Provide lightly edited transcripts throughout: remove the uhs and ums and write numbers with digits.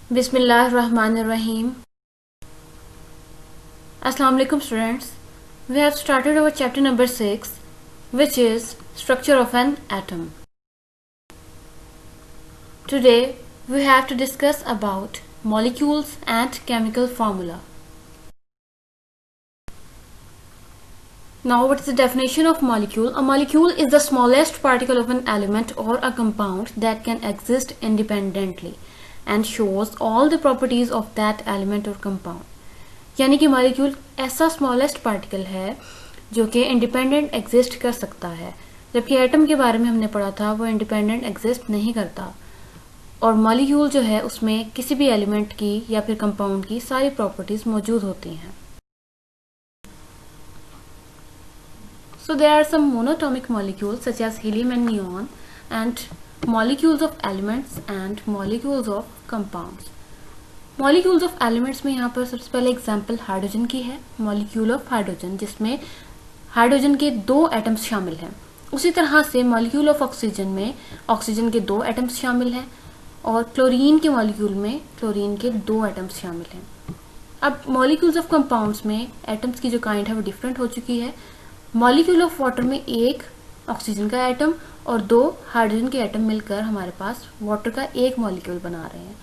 Bismillahirrahmanirrahim. Assalamu alaikum students. We have started our chapter number 6, which is structure of an atom. Today we have to discuss about molecules and chemical formula. Now, what is the definition of molecule? A molecule is the smallest particle of an element or a compound that can exist independently and shows all the properties of that element or compound. यानी कि molecule ऐसा smallest particle है जो कि independent exist कर सकता है, जबकि एटम के बारे में हमने पढ़ा था वो इंडिपेंडेंट एग्जिस्ट नहीं करता। और मॉलिक्यूल जो है उसमें किसी भी एलिमेंट की या फिर कंपाउंड की सारी प्रॉपर्टीज मौजूद होती हैं। So there are some monatomic molecules such as helium and neon, and molecules of elements and molecules of compounds. Molecules of elements में यहाँ पर सबसे पहले एग्जाम्पल हाइड्रोजन की है, मॉलिक्यूल ऑफ हाइड्रोजन, जिसमें हाइड्रोजन के 2 एटम्स शामिल हैं। उसी तरह से मॉलिक्यूल ऑफ ऑक्सीजन में ऑक्सीजन के 2 एटम्स शामिल हैं, और क्लोरीन के मॉलिक्यूल में क्लोरीन के 2 एटम्स शामिल हैं। अब मॉलिक्यूल्स ऑफ कंपाउंड्स में एटम्स की जो काइंड है वो डिफरेंट हो चुकी है। मॉलिक्यूल ऑफ वाटर में 1 ऑक्सीजन का एटम और 2 हाइड्रोजन के एटम मिलकर हमारे पास वाटर का 1 मॉलिक्यूल बना रहे हैं।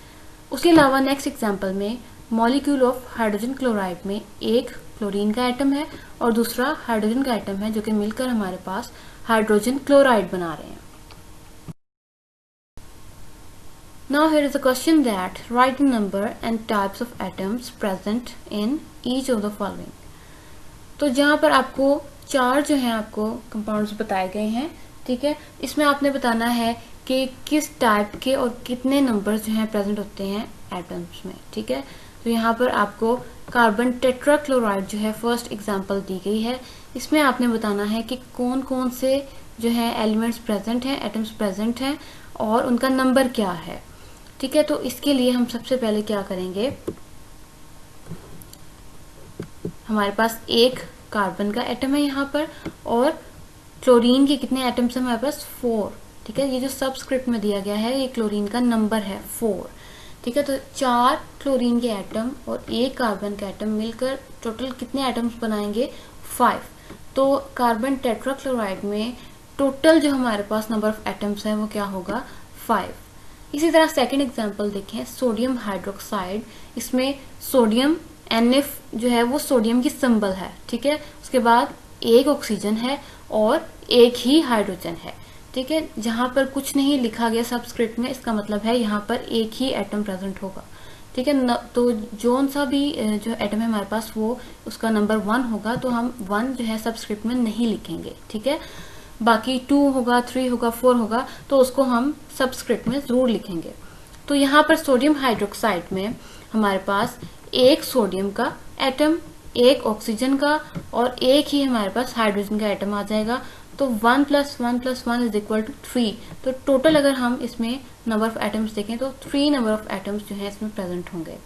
उसके अलावा नेक्स्ट एग्जांपल में मॉलिक्यूल ऑफ हाइड्रोजन क्लोराइड में 1 क्लोरीन का एटम है और दूसरा हाइड्रोजन का एटम है, जो कि मिलकर हमारे पास हाइड्रोजन क्लोराइड बना रहे हैं। Now here is a question that write the number and types of atoms present in each of the following. तो जहाँ पर आपको 4 जो हैं आपको कंपाउंड्स बताए गए हैं, ठीक है। इसमें आपने बताना है कि किस टाइप के और कितने नंबर्स जो हैं प्रेजेंट होते हैं एटम्स में, ठीक है। तो यहाँ पर आपको कार्बन टेट्राक्लोराइड जो है फर्स्ट एग्जांपल दी गई है। इसमें आपने बताना है कि कौन कौन से जो है एलिमेंट्स प्रेजेंट हैं, एटम्स प्रेजेंट हैं और उनका नंबर क्या है, ठीक है। तो इसके लिए हम सबसे पहले क्या करेंगे, हमारे पास 1 कार्बन का एटम है यहाँ पर, और क्लोरीन के कितने एटम्स हैं हमारे पास 4, ठीक है। ये जो सबस्क्रिप्ट में दिया गया है ये क्लोरीन का नंबर है 4, ठीक है। तो 4 क्लोरीन के एटम और 1 कार्बन का एटम मिलकर टोटल कितने एटम्स बनाएंगे 5। तो कार्बन टेट्राक्लोराइड में टोटल जो हमारे पास नंबर ऑफ एटम्स है वो क्या होगा 5। इसी तरह सेकेंड एग्जाम्पल देखें, सोडियम हाइड्रोक्साइड। इसमें सोडियम NF जो है वो सोडियम की सिंबल है, ठीक है। उसके बाद 1 ऑक्सीजन है और 1 ही हाइड्रोजन है, ठीक है। जहां पर कुछ नहीं लिखा गया सबस्क्रिप्ट में, इसका मतलब है यहाँ पर 1 ही एटम प्रेजेंट होगा, ठीक है। तो जोन सा भी जो एटम है हमारे पास वो उसका नंबर 1 होगा, तो हम 1 जो है सबस्क्रिप्ट में नहीं लिखेंगे, ठीक है। बाकी 2 होगा, 3 होगा, 4 होगा, तो उसको हम सबस्क्रिप्ट में जरूर लिखेंगे। तो यहाँ पर सोडियम हाइड्रोक्साइड में हमारे पास 1 सोडियम का एटम, 1 ऑक्सीजन का और 1 ही हमारे पास हाइड्रोजन का एटम आ जाएगा। तो 1 + 1 + 1 = 3। तो टोटल अगर हम इसमें नंबर ऑफ एटम्स देखें तो 3 नंबर ऑफ एटम्स जो है इसमें प्रेजेंट होंगे।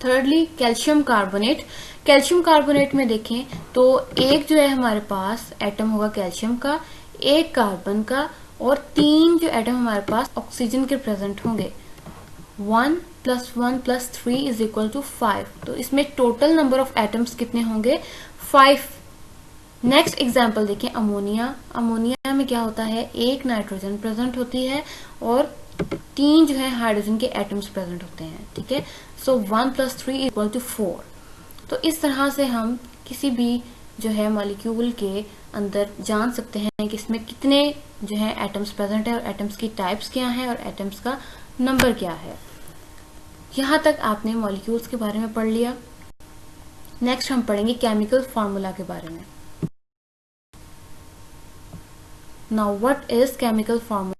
Thirdly calcium carbonate. Calcium carbonate में देखें तो 1 जो है हमारे पास एटम होगा कैल्शियम का, 1 कार्बन का और 3 जो एटम हमारे पास ऑक्सीजन के प्रेजेंट होंगे। 1 + 1 + 3 = 5। तो इसमें टोटल नंबर ऑफ एटम्स कितने होंगे 5। नेक्स्ट एग्जाम्पल देखें, अमोनिया। अमोनिया में क्या होता है, 1 नाइट्रोजन प्रेजेंट होती है और 3 जो है हाइड्रोजन के एटम्स प्रेजेंट होते हैं, ठीक है। सो 1 + 3 = 4। तो इस तरह से हम किसी भी जो है मॉलिक्यूल के अंदर जान सकते हैं कि इसमें कितने जो है एटम्स प्रेजेंट है और एटम्स की टाइप्स क्या हैं और एटम्स का नंबर क्या है। यहाँ तक आपने मॉलिक्यूल्स के बारे में पढ़ लिया। नेक्स्ट हम पढ़ेंगे केमिकल फार्मूला के बारे में। Now what is chemical formula?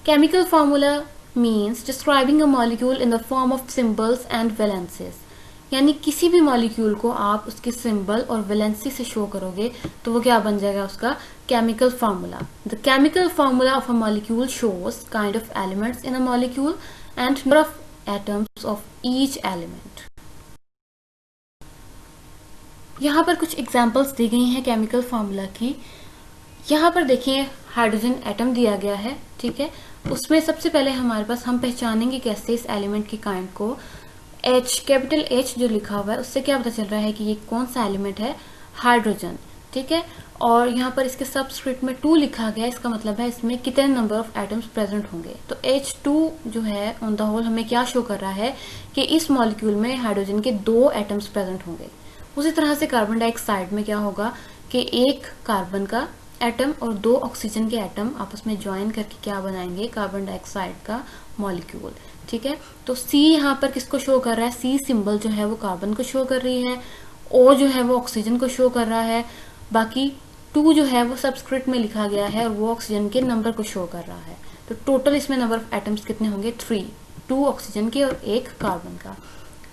Chemical formula means describing a molecule in the form of symbols and valencies. यानी किसी भी मॉलिक्यूल को आप उसके सिंबल और वैलेंसी से शो करोगे तो वो क्या बन जाएगा, उसका chemical formula. The chemical formula of a molecule shows kind of elements in a molecule and number of atoms of each element. यहाँ पर कुछ एग्जाम्पल्स दी गई हैं केमिकल फार्मूला की। यहाँ पर देखिए हाइड्रोजन एटम दिया गया है, ठीक है। उसमें सबसे पहले हमारे पास, हम पहचानेंगे कैसे इस एलिमेंट की काइंड को, H, कैपिटल H जो लिखा हुआ है उससे क्या पता चल रहा है कि ये कौन सा एलिमेंट है, हाइड्रोजन, ठीक है। और यहाँ पर इसके सबस्क्रिप्ट में 2 लिखा गया है, इसका मतलब है इसमें कितने नंबर ऑफ एटम्स प्रेजेंट होंगे। तो H2 जो है ऑन द होल हमें क्या शो कर रहा है कि इस मॉलिक्यूल में हाइड्रोजन के 2 एटम्स प्रेजेंट होंगे। उसी तरह से कार्बन डाइऑक्साइड में क्या होगा कि एक कार्बन का एटम और 2 ऑक्सीजन के एटम आपस में ज्वाइन करके क्या बनाएंगे, कार्बन डाइऑक्साइड का मॉलिक्यूल, ठीक है। तो C यहाँ पर किसको शो कर रहा है, C सिंबल जो है वो कार्बन को शो कर रही है, O जो है वो ऑक्सीजन को शो कर रहा है, बाकी 2 जो है वो सबस्क्रिप्ट में लिखा गया है और वो ऑक्सीजन के नंबर को शो कर रहा है। तो टोटल इसमें नंबर ऑफ एटम्स कितने होंगे, 3, 2 ऑक्सीजन के और 1 कार्बन का।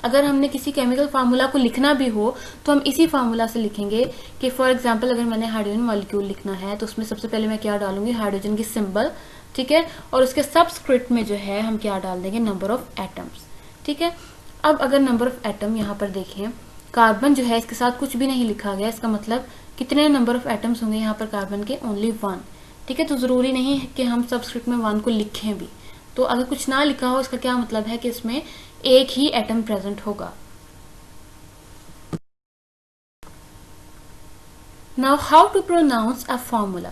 अगर हमने किसी केमिकल फार्मूला को लिखना भी हो तो हम इसी फार्मूला से लिखेंगे कि फॉर एग्जांपल अगर मैंने हाइड्रोजन मॉलिक्यूल लिखना है तो उसमें सबसे पहले मैं क्या डालूंगी, हाइड्रोजन की सिंबल, ठीक है, और उसके सबस्क्रिप्ट में जो है हम क्या डाल देंगे, नंबर ऑफ एटम्स, ठीक है। अब अगर नंबर ऑफ एटम यहाँ पर देखें, कार्बन जो है इसके साथ कुछ भी नहीं लिखा गया, इसका मतलब कितने नंबर ऑफ एटम्स होंगे यहाँ पर कार्बन के, ओनली 1, ठीक है। तो जरूरी नहीं है कि हम सबस्क्रिप्ट में 1 को लिखें भी, तो अगर कुछ ना लिखा हो इसका क्या मतलब है कि इसमें एक ही एटम प्रेजेंट होगा। Now how to pronounce a formula,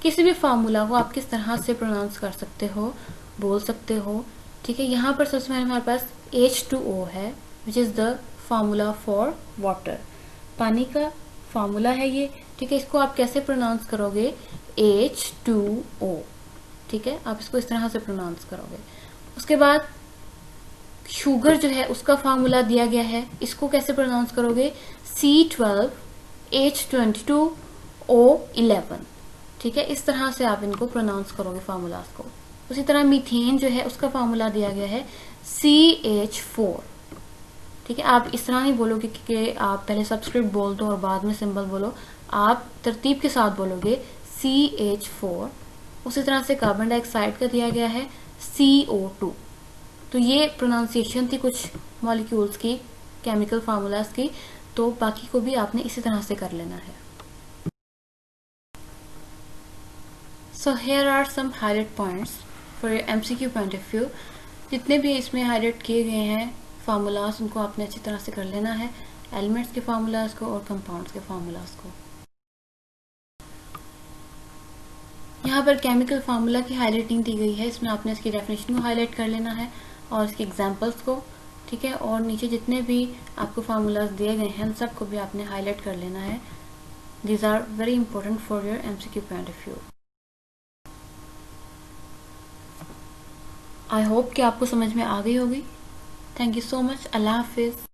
किसी भी फॉर्मूला को आप किस तरह से प्रोनाउंस कर सकते हो, बोल सकते हो, ठीक है। यहाँ पर सबसे पहले हमारे पास H2O है which is the formula for water, पानी का फॉर्मूला है ये, ठीक है। इसको आप कैसे प्रोनाउंस करोगे, H2O, ठीक है, आप इसको इस तरह से प्रोनाउंस करोगे। उसके बाद शुगर जो है उसका फार्मूला दिया गया है, इसको कैसे प्रोनाउंस करोगे, C12H22O11, ठीक है। इस तरह से आप इनको प्रोनाउंस करोगे फार्मूलाज को। उसी तरह मीथेन जो है उसका फार्मूला दिया गया है CH4, ठीक है। आप इस तरह नहीं बोलोगे कि आप पहले सबस्क्रिप्ट बोल दो और बाद में सिंबल बोलो, आप तरतीब के साथ बोलोगे CH4। उसी तरह से कार्बन डाइऑक्साइड का दिया गया है CO2। तो ये प्रोनाउंसिएशन थी कुछ मॉलिक्यूल्स की, केमिकल फार्मूलाज की, तो बाकी को भी आपने इसी तरह से कर लेना है। So here are some highlight points for your MCQ point of view. जितने भी इसमें हाईलाइट किए गए हैं फार्मूलाज उनको आपने अच्छी तरह से कर लेना है, एलिमेंट्स के फार्मूलाज को और कंपाउंड्स के फार्मूलाज को। यहाँ पर केमिकल फार्मूला की हाईलाइटिंग दी गई है, इसमें आपने इसकी डेफिनेशन को हाईलाइट कर लेना है और इसके एग्जांपल्स को, ठीक है। और नीचे जितने भी आपको फार्मूलाज दिए गए हैं उन सबको भी आपने हाईलाइट कर लेना है। These are very important for your MCQ point of view. I hope कि आपको समझ में आ गई होगी। Thank you so much. अल्लाह हाफिज।